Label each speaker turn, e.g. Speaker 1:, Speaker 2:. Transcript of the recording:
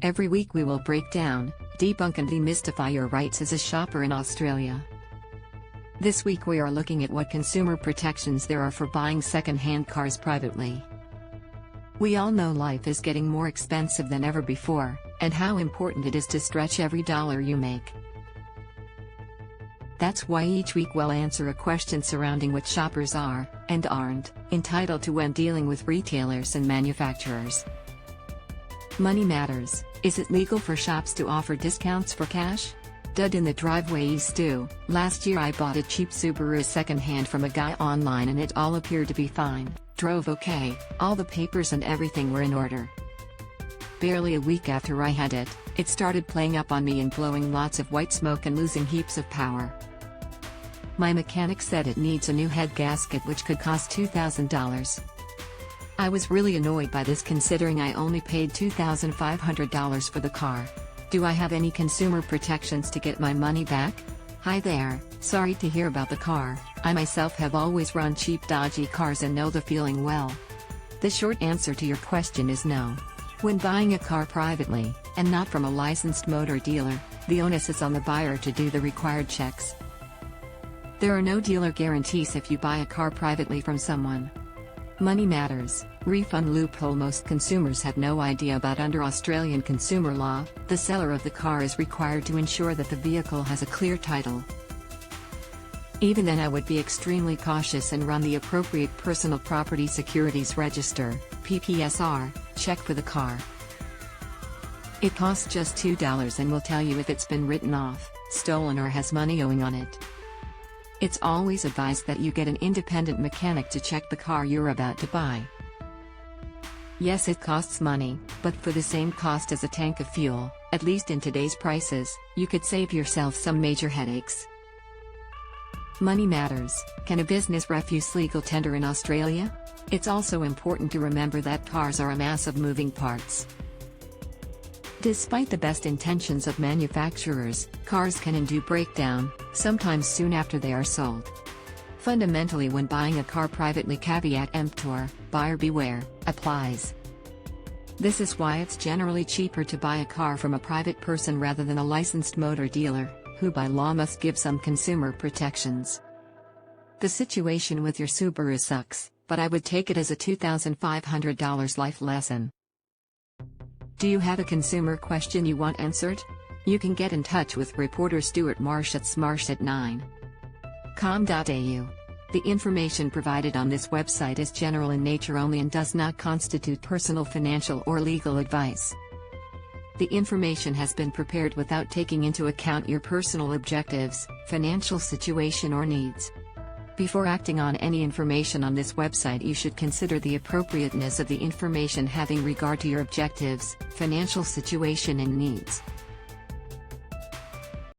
Speaker 1: Every week we will break down, debunk and demystify your rights as a shopper in Australia. This week we are looking at what consumer protections there are for buying second-hand cars privately. We all know life is getting more expensive than ever before, and how important it is to stretch every dollar you make. That's why each week we'll answer a question surrounding what shoppers are, and aren't, entitled to when dealing with retailers and manufacturers. Money matters. Is it legal for shops to offer discounts for cash? Dud in the driveway stew. Last year I bought a cheap Subaru second-hand from a guy online and it all appeared to be fine. Drove okay, all the papers and everything were in order. Barely a week after I had it, it started playing up on me and blowing lots of white smoke and losing heaps of power. My mechanic said it needs a new head gasket which could cost $2,000. I was really annoyed by this considering I only paid $2,500 for the car. Do I have any consumer protections to get my money back? Hi there, sorry to hear about the car. I myself have always run cheap dodgy cars and know the feeling well. The short answer to your question is no. When buying a car privately, and not from a licensed motor dealer, the onus is on the buyer to do the required checks. There are no dealer guarantees if you buy a car privately from someone. Money matters. Refund loophole. Most consumers have no idea about under Australian consumer law, the seller of the car is required to ensure that the vehicle has a clear title. Even then I would be extremely cautious and run the appropriate Personal Property Securities Register, PPSR, check for the car. It costs just $2 and will tell you if it's been written off, stolen or has money owing on it. It's always advised that you get an independent mechanic to check the car you're about to buy. Yes, it costs money, but for the same cost as a tank of fuel, at least in today's prices, you could save yourself some major headaches. Money matters. Can a business refuse legal tender in Australia? It's also important to remember that cars are a mass of moving parts. Despite the best intentions of manufacturers, cars can endure breakdown, sometimes soon after they are sold. Fundamentally, when buying a car privately, caveat emptor, buyer beware, applies. This is why it's generally cheaper to buy a car from a private person rather than a licensed motor dealer, who by law must give some consumer protections. The situation with your Subaru sucks, but I would take it as a $2,500 life lesson. Do you have a consumer question you want answered? You can get in touch with reporter Stuart Marsh at smarsh@9.com.au. The information provided on this website is general in nature only and does not constitute personal financial or legal advice. The information has been prepared without taking into account your personal objectives, financial situation or needs. Before acting on any information on this website, you should consider the appropriateness of the information having regard to your objectives, financial situation and needs.